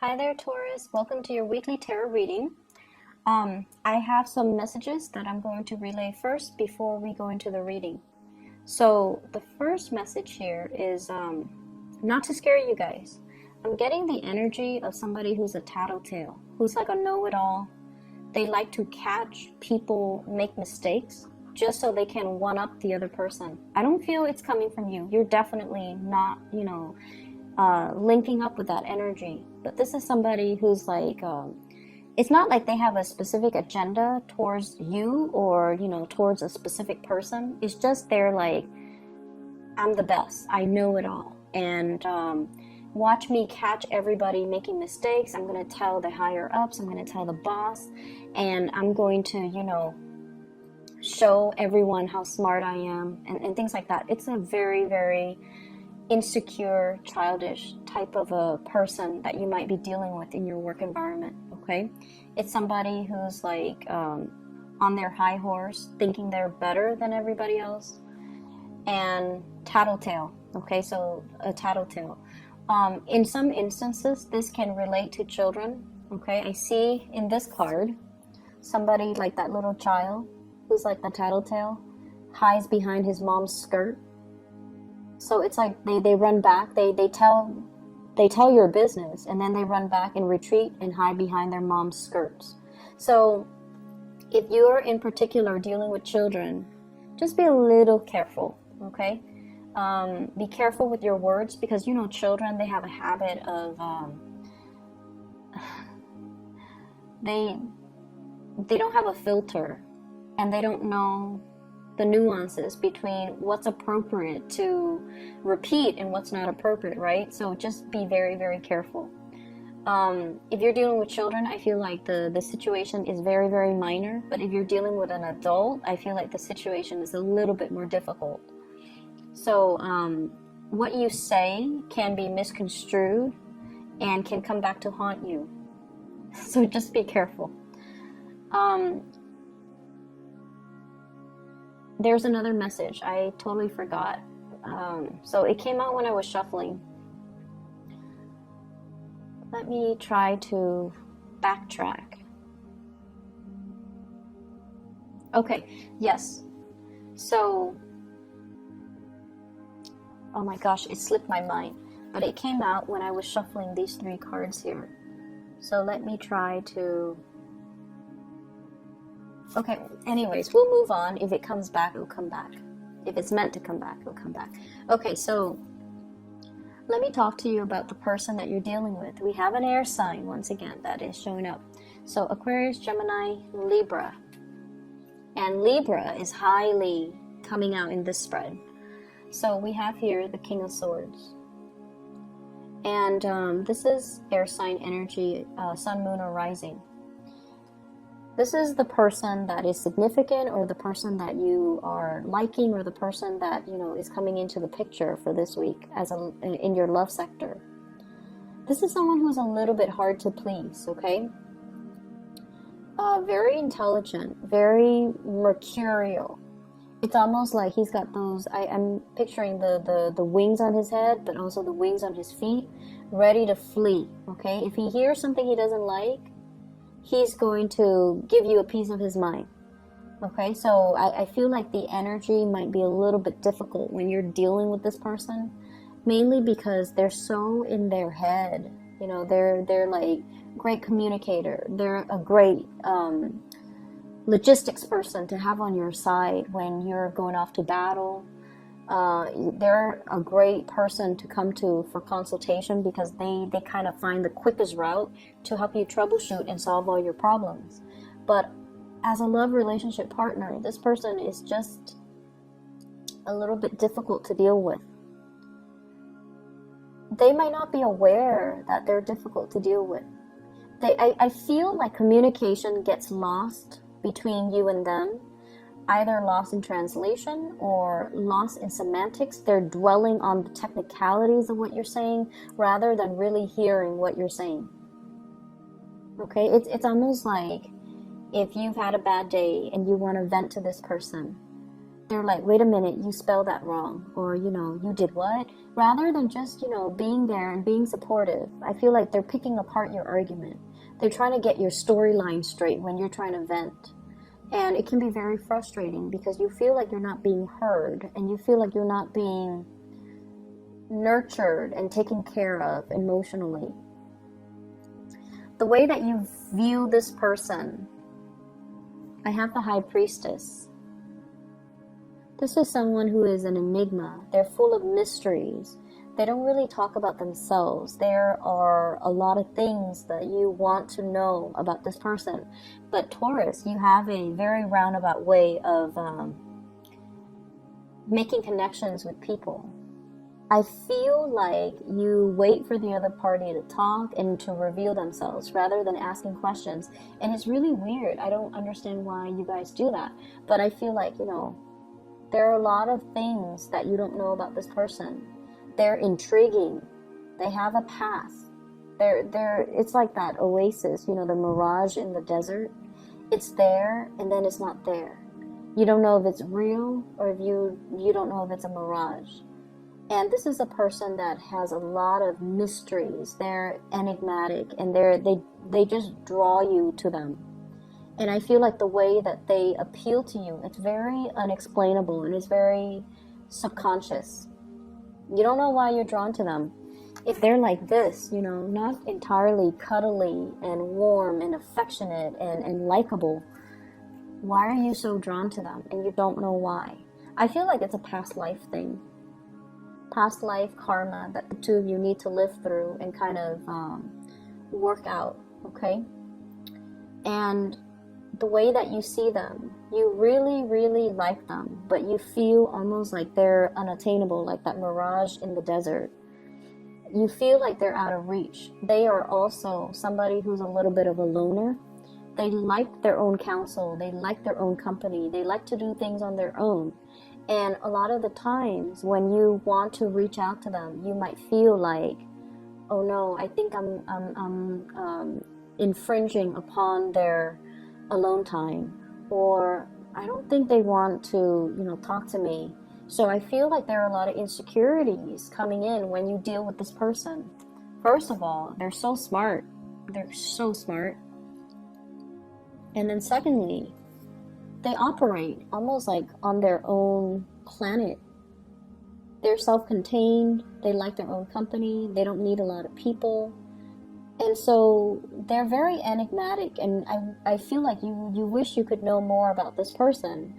Hi there, Taurus. Welcome to your weekly tarot reading. I have some messages that I'm going to relay first before we go into the reading. So the first message here is not to scare you guys. I'm getting the energy of somebody who's a tattletale, who's like a know-it-all. They like to catch people make mistakes just so they can one-up the other person. I don't feel it's coming from you. You're definitely not, linking up with that energy. But this is somebody who's like, it's not like they have a specific agenda towards you or, towards a specific person. It's just they're like, I'm the best. I know it all. And watch me catch everybody making mistakes. I'm going to tell the higher ups. I'm going to tell the boss. And I'm going to, show everyone how smart I am and things like that. It's a very, very insecure, childish type of a person that you might be dealing with in your work environment, okay? It's somebody who's like on their high horse, thinking they're better than everybody else, and tattletale, okay? So a tattletale. In some instances, this can relate to children, okay? I see in this card, somebody like that little child who's like the tattletale, hides behind his mom's skirt. So it's like they run back, they tell your business, and then they run back and retreat and hide behind their mom's skirts. So if you're in particular dealing with children, just be a little careful, okay? Be careful with your words, because children, they have a habit of they don't have a filter, and they don't know the nuances between what's appropriate to repeat and what's not appropriate, right? So just be very, very careful. If you're dealing with children, I feel like the situation is very, very minor. But if you're dealing with an adult, I feel like the situation is a little bit more difficult. So what you say can be misconstrued and can come back to haunt you. So just be careful. There's another message. I totally forgot. So it came out when I was shuffling. Let me try to backtrack. Okay, yes. So, oh my gosh, it slipped my mind. But it came out when I was shuffling these three cards here. So let me try to... Okay, anyways, we'll move on. If it comes back, it'll come back. If it's meant to come back, it'll come back. Okay, so let me talk to you about the person that you're dealing with. We have an air sign, once again, that is showing up. So Aquarius, Gemini, Libra. And Libra is highly coming out in this spread. So we have here the King of Swords. And this is air sign energy, sun, moon, or rising. This is the person that is significant, or the person that you are liking, or the person that, is coming into the picture for this week in your love sector. This is someone who's a little bit hard to please, okay? Very intelligent, very mercurial. It's almost like he's got those, I'm picturing the wings on his head, but also the wings on his feet, ready to flee, okay? If he hears something he doesn't like, he's going to give you a piece of his mind. Okay, so I feel like the energy might be a little bit difficult when you're dealing with this person, mainly because they're so in their head. They're like great communicator. They're a great logistics person to have on your side when you're going off to battle. They're a great person to come to for consultation, because they kind of find the quickest route to help you troubleshoot and solve all your problems. But as a love relationship partner, this person is just a little bit difficult to deal with. They might not be aware that they're difficult to deal with. I feel like communication gets lost between you and them, either lost in translation or lost in semantics. They're dwelling on the technicalities of what you're saying rather than really hearing what you're saying. Okay, it's almost like if you've had a bad day and you want to vent to this person, they're like, wait a minute, you spelled that wrong, or, you know, you did what? Rather than just, you know, being there and being supportive, I feel like they're picking apart your argument. They're trying to get your storyline straight when you're trying to vent. And it can be very frustrating because you feel like you're not being heard, and you feel like you're not being nurtured and taken care of emotionally. The way that you view this person, I have the High Priestess. This is someone who is an enigma. They're full of mysteries. They don't really talk about themselves. There are a lot of things that you want to know about this person. But Taurus, you have a very roundabout way of making connections with people. I feel like you wait for the other party to talk and to reveal themselves rather than asking questions. And it's really weird. I don't understand why you guys do that. But I feel like, you know, there are a lot of things that you don't know about this person. They're intriguing. They have a past. It's like that oasis, you know, the mirage in the desert. It's there and then it's not there. You don't know if it's real or if you don't know if it's a mirage. And this is a person that has a lot of mysteries. They're enigmatic, and they just draw you to them. And I feel like the way that they appeal to you, it's very unexplainable and it's very subconscious. You don't know why you're drawn to them. If they're like this, you know, not entirely cuddly and warm and affectionate and likable, why are you so drawn to them? And you don't know why. I feel like it's a past life thing. Past life karma that the two of you need to live through and kind of work out, okay? And the way that you see them, you really, really like them, but you feel almost like they're unattainable, like that mirage in the desert. You feel like they're out of reach. They are also somebody who's a little bit of a loner. They like their own counsel. They like their own company. They like to do things on their own. And a lot of the times when you want to reach out to them, you might feel like, oh no, I think I'm infringing upon their alone time, or I don't think they want to, you know, talk to me. So I feel like there are a lot of insecurities coming in when you deal with this person. First of all, they're so smart. They're so smart. And then secondly, they operate almost like on their own planet. They're self-contained. They like their own company. They don't need a lot of people. And so they're very enigmatic. And I feel like you wish you could know more about this person.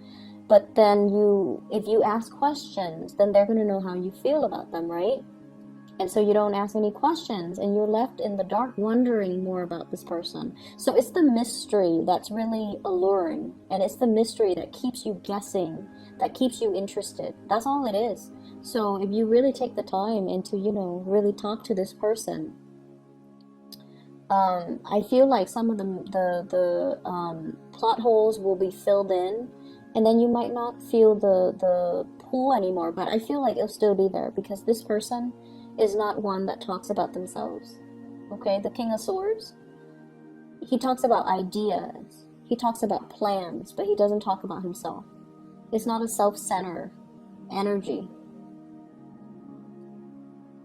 But then if you ask questions, then they're going to know how you feel about them, right? And so you don't ask any questions, and you're left in the dark wondering more about this person. So it's the mystery that's really alluring, and it's the mystery that keeps you guessing, that keeps you interested. That's all it is. So if you really take the time and to, you know, really talk to this person, I feel like some of the plot holes will be filled in, and then you might not feel the pull anymore, but I feel like it'll still be there because this person is not one that talks about themselves. Okay, the King of Swords, he talks about ideas, he talks about plans, but he doesn't talk about himself. It's not a self-centered energy.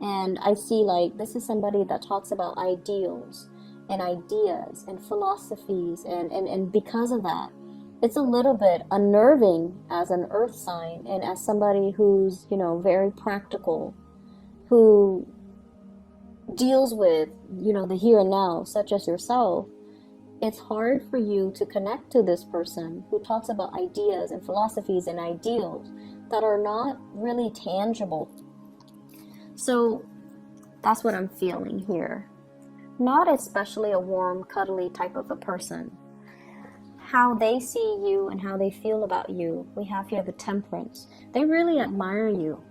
And I see like this is somebody that talks about ideals and ideas and philosophies, and because of that, it's a little bit unnerving as an earth sign and as somebody who's, you know, very practical, who deals with, you know, the here and now, such as yourself. It's hard for you to connect to this person who talks about ideas and philosophies and ideals that are not really tangible. So that's what I'm feeling here. Not especially a warm, cuddly type of a person. How they see you and how they feel about you. We have here the Temperance. They really admire you.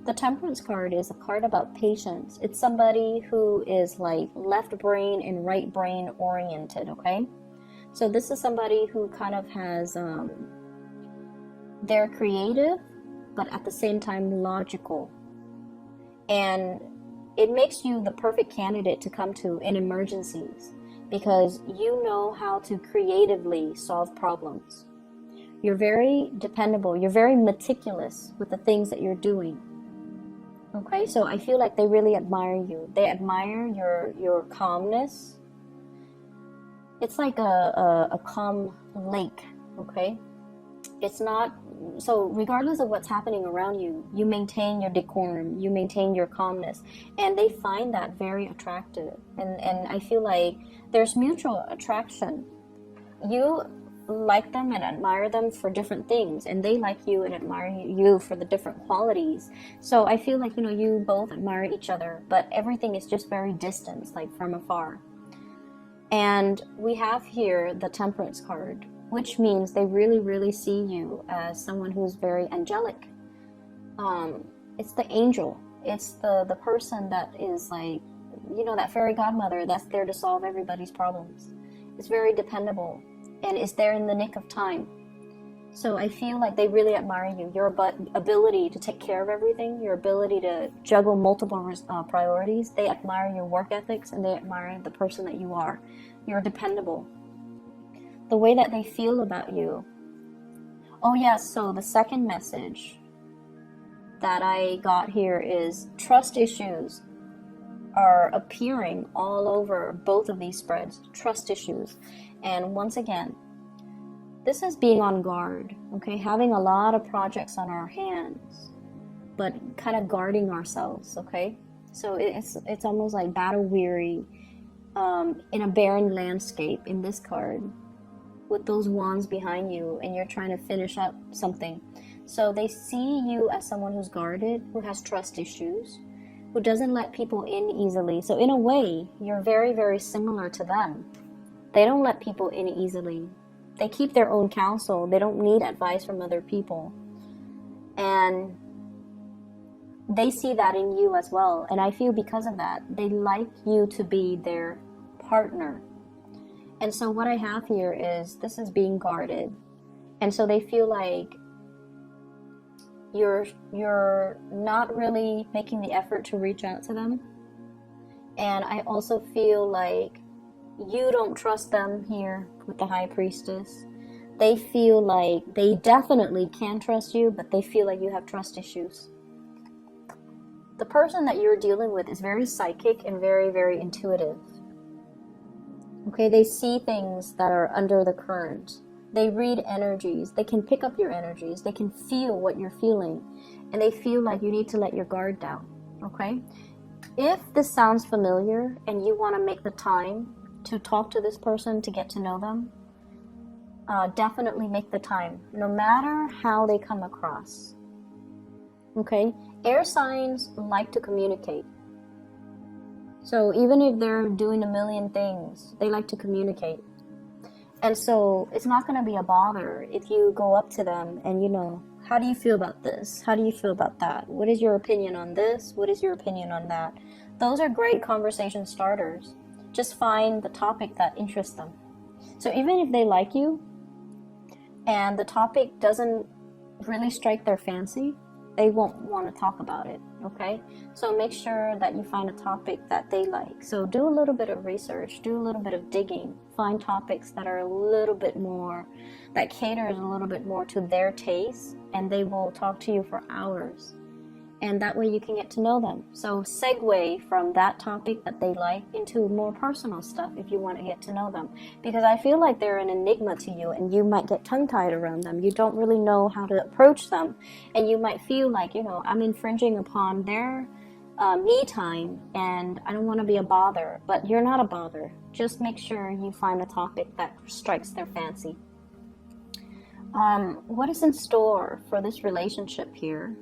The Temperance card is a card about patience. It's somebody who is like left brain and right brain oriented, okay? So this is somebody who kind of has, they're creative, but at the same time logical. And it makes you the perfect candidate to come to in emergencies because you know how to creatively solve problems. You're very dependable. You're very meticulous with the things that you're doing. Okay, so I feel like they really admire you. They admire your calmness. It's like a calm lake, okay? It's not, so regardless of what's happening around you, you maintain your decorum, you maintain your calmness, and they find that very attractive. And I feel like there's mutual attraction. You like them and admire them for different things, and they like you and admire you for the different qualities. So I feel like, you both admire each other, but everything is just very distant, like from afar. And we have here the Temperance card, which means they really, really see you as someone who's very angelic. It's the angel. It's the person that is like, that fairy godmother that's there to solve everybody's problems. It's very dependable and is there in the nick of time. So I feel like they really admire you. Your ability to take care of everything, your ability to juggle multiple priorities. They admire your work ethics, and they admire the person that you are. You're dependable. The way that they feel about you. Oh yes, so the second message that I got here is trust issues are appearing all over both of these spreads. Trust issues. And once again, this is being on guard, okay? Having a lot of projects on our hands, but kind of guarding ourselves, okay? So it's almost like battle weary in a barren landscape in this card with those wands behind you, and you're trying to finish up something. So they see you as someone who's guarded, who has trust issues, who doesn't let people in easily. So in a way, you're very, very similar to them. They don't let people in easily. They keep their own counsel. They don't need advice from other people. And they see that in you as well. And I feel because of that, they like you to be their partner. And so what I have here is, this is being guarded. And so they feel like you're not really making the effort to reach out to them. And I also feel like you don't trust them here with the High Priestess. They feel like they definitely can trust you, but they feel like you have trust issues. The person that you're dealing with is very psychic and very, very intuitive. Okay, they see things that are under the current. They read energies. They can pick up your energies. They can feel what you're feeling. And they feel like you need to let your guard down. Okay? If this sounds familiar and you want to make the time to talk to this person, to get to know them, definitely make the time, no matter how they come across. Okay? Air signs like to communicate. So even if they're doing a million things, they like to communicate. And so it's not going to be a bother if you go up to them and, how do you feel about this? How do you feel about that? What is your opinion on this? What is your opinion on that? Those are great conversation starters. Just find the topic that interests them. So even if they like you and the topic doesn't really strike their fancy, they won't want to talk about it, okay? So make sure that you find a topic that they like. So do a little bit of research, do a little bit of digging, find topics that are a little bit more, that caters a little bit more to their taste, and they will talk to you for hours. And that way you can get to know them. So segue from that topic that they like into more personal stuff if you want to get to know them. Because I feel like they're an enigma to you, and you might get tongue-tied around them. You don't really know how to approach them. And you might feel like, I'm infringing upon their me time, and I don't want to be a bother. But you're not a bother. Just make sure you find a topic that strikes their fancy. What is in store for this relationship here?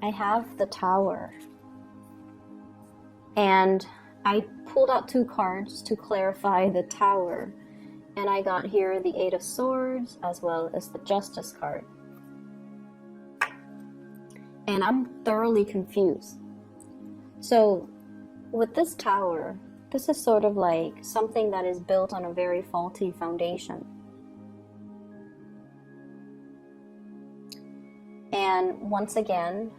I have the Tower, and I pulled out 2 cards to clarify the Tower, and I got here the 8 of Swords as well as the Justice card. And I'm thoroughly confused. So with this Tower, this is sort of like something that is built on a very faulty foundation. And once again,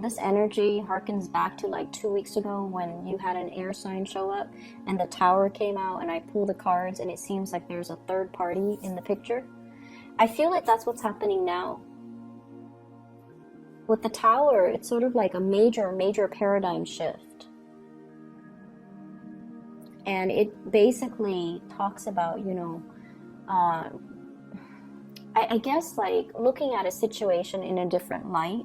this energy harkens back to like 2 weeks ago when you had an air sign show up and the Tower came out, and I pulled the cards, and it seems like there's a third party in the picture. I feel like that's what's happening now. With the Tower, it's sort of like a major paradigm shift. And it basically talks about, you know, I guess like looking at a situation in a different light.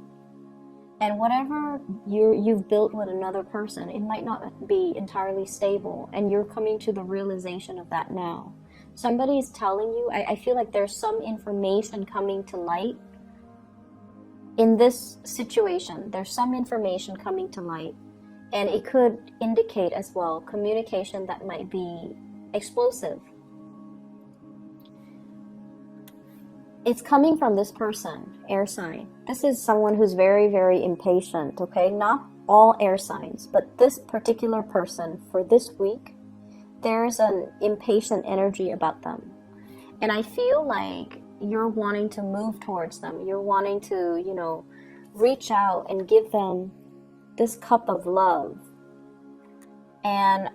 And whatever you've built with another person, it might not be entirely stable. And you're coming to the realization of that now. Somebody's telling you, I feel like there's some information coming to light. In this situation, there's some information coming to light. And it could indicate as well communication that might be explosive. It's coming from this person, air sign. This is someone who's very impatient, okay? Not all air signs, but this particular person for this week, there's an impatient energy about them. And I feel like you're wanting to move towards them. You're wanting to, you know, reach out and give them this cup of love. And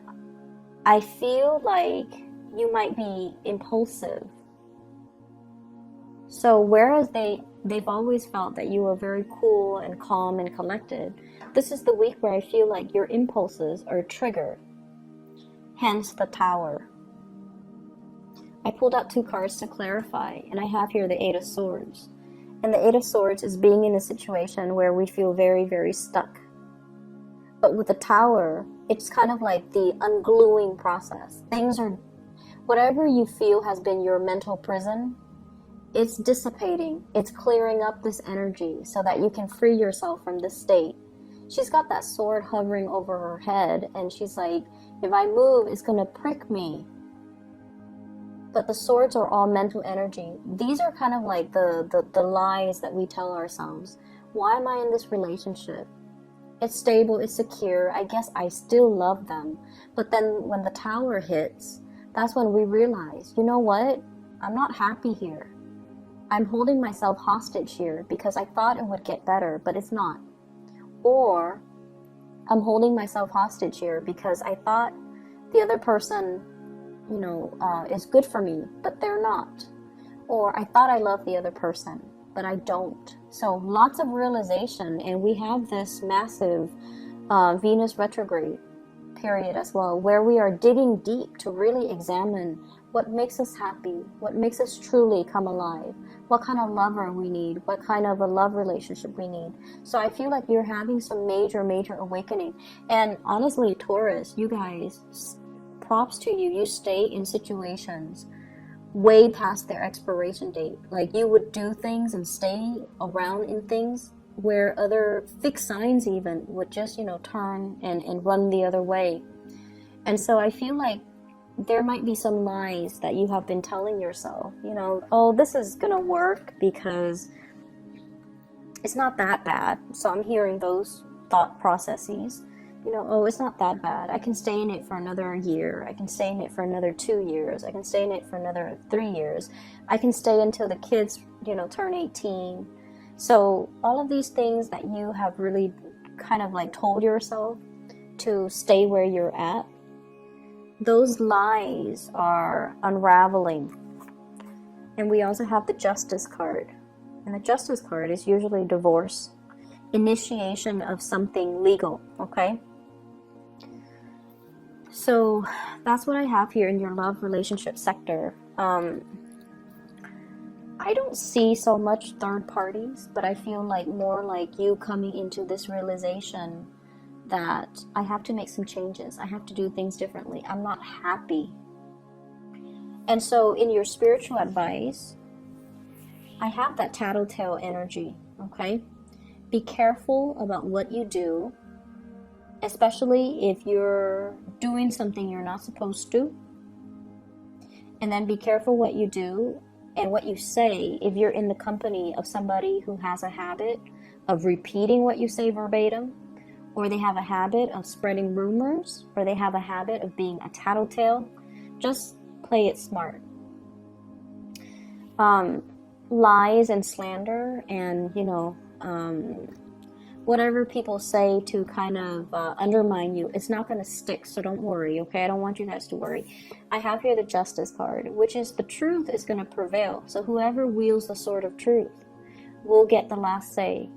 I feel like you might be impulsive. So whereas they've always felt that you were very cool and calm and collected, this is the week where I feel like your impulses are triggered. Hence the Tower. I pulled out 2 cards to clarify, and I have here the 8 of Swords. And the 8 of Swords is being in a situation where we feel very stuck. But with the Tower, it's kind of like the ungluing process. Things are, whatever you feel has been your mental prison, it's dissipating. It's clearing up this energy so that you can free yourself from this state. She's got that sword hovering over her head, and she's like, if I move, it's going to prick me. But the swords are all mental energy. These are kind of like the lies that we tell ourselves. Why am I in this relationship? It's stable, it's secure. I guess I still love them. But then when the Tower hits, that's when we realize, you know what? I'm not happy here. I'm holding myself hostage here because I thought it would get better, but it's not. Or I'm holding myself hostage here because I thought the other person, you know, is good for me, but they're not. Or I thought I loved the other person, but I don't. So lots of realization, and we have this massive Venus retrograde period as well, where we are digging deep to really examine what makes us happy, what makes us truly come alive, what kind of lover we need, what kind of a love relationship we need. So I feel like you're having some major awakening. And honestly, Taurus, you guys, props to you. You stay in situations way past their expiration date. Like you would do things and stay around in things where other fixed signs even would just, you know, turn and run the other way. And so I feel like there might be some lies that you have been telling yourself, you know, oh, this is gonna work because it's not that bad. So I'm hearing those thought processes, you know, oh, it's not that bad. I can stay in it for another year. I can stay in it for another 2 years. I can stay in it for another 3 years. I can stay until the kids, you know, turn 18. So all of these things that you have really kind of like told yourself to stay where you're at, those lies are unraveling. And we also have the Justice card. And the Justice card is usually divorce, initiation of something legal, okay? So that's what I have here in your love relationship sector. I don't see so much third parties, but I feel like more like you coming into this realization that I have to make some changes. I have to do things differently. I'm not happy. And so in your spiritual advice, I have that tattletale energy, okay? Be careful about what you do, especially if you're doing something you're not supposed to. And then be careful what you do and what you say if you're in the company of somebody who has a habit of repeating what you say verbatim, or they have a habit of spreading rumors, or they have a habit of being a tattletale. Just play it smart. Lies and slander and, you know, whatever people say to kind of undermine you, it's not going to stick, so don't worry, okay? I don't want you guys to worry. I have here the Justice card, which is the truth is going to prevail. So whoever wields the sword of truth will get the last say,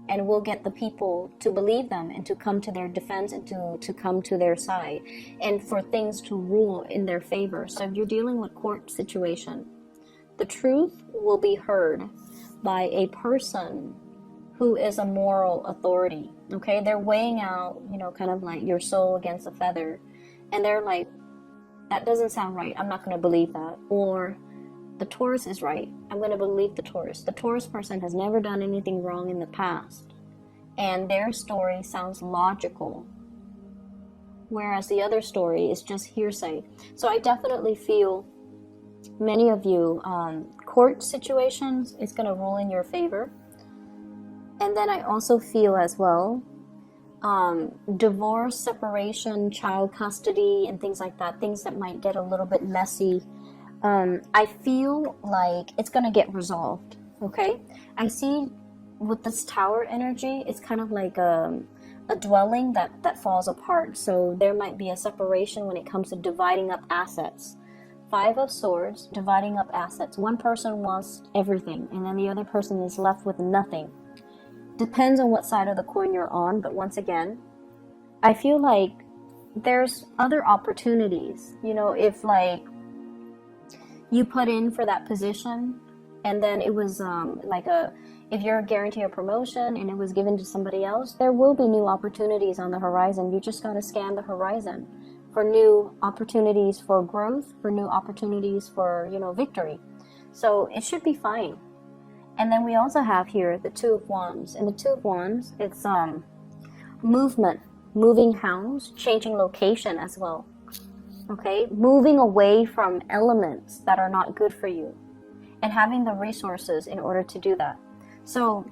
and will get the people to believe them and to come to their defense and to come to their side, and for things to rule in their favor. So if you're dealing with court situation, the truth will be heard by a person who is a moral authority, okay? They're weighing out, you know, kind of like your soul against a feather, and they're like, that doesn't sound right, I'm not going to believe that. Or the Taurus is right, I'm going to believe the Taurus. The Taurus person has never done anything wrong in the past, and their story sounds logical, whereas the other story is just hearsay. So I definitely feel many of you, court situations is going to rule in your favor. And then I also feel as well, divorce, separation, child custody, and things like that, things that might get a little bit messy. I feel like it's going to get resolved, okay? I see with this Tower energy, it's kind of like a dwelling that falls apart. So there might be a separation when it comes to dividing up assets. Five of Swords, dividing up assets. One person wants everything, and then the other person is left with nothing. Depends on what side of the coin you're on, but once again, I feel like there's other opportunities. You know, if like you put in for that position and then it was if you're guaranteed a promotion and it was given to somebody else, there will be new opportunities on the horizon. You just got to scan the horizon for new opportunities for growth, for new opportunities for, you know, victory. So it should be fine. And then we also have here the Two of Wands. And the Two of Wands, it's movement, moving house, changing location as well. Okay, moving away from elements that are not good for you and having the resources in order to do that. So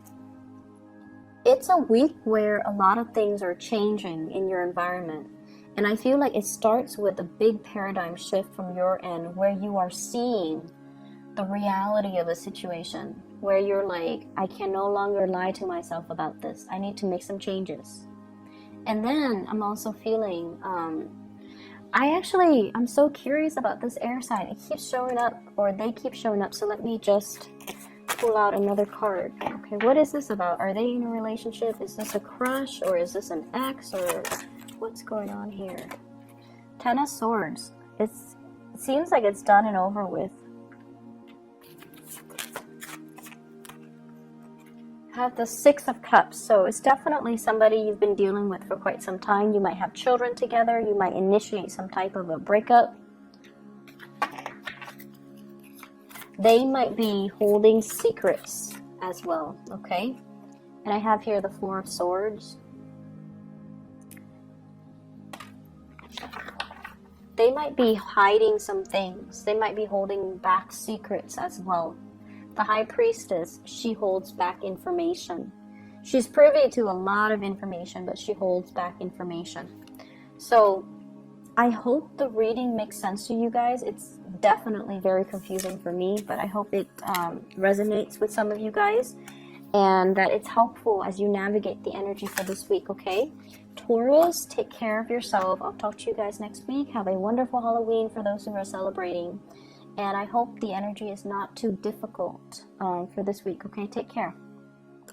it's a week where a lot of things are changing in your environment. And I feel like it starts with a big paradigm shift from your end, where you are seeing the reality of a situation, where you're like, I can no longer lie to myself about this. I need to make some changes. And then I'm also feeling, I'm so curious about this air sign. It keeps showing up, or they keep showing up. So let me just pull out another card. Okay, what is this about? Are they in a relationship? Is this a crush, or is this an ex, or what's going on here? Ten of Swords. It seems like it's done and over with. Have the Six of Cups. So it's definitely somebody you've been dealing with for quite some time. You might have children together. You might initiate some type of a breakup. They might be holding secrets as well, okay? And I have here the Four of Swords. They might be hiding some things. They might be holding back secrets as well. The High Priestess, she holds back information. She's privy to a lot of information, but she holds back information. So I hope the reading makes sense to you guys. It's definitely very confusing for me, but I hope it resonates with some of you guys, and that it's helpful as you navigate the energy for this week, okay? Taurus, take care of yourself. I'll talk to you guys next week. Have a wonderful Halloween for those who are celebrating. And I hope the energy is not too difficult for this week, okay? Take care.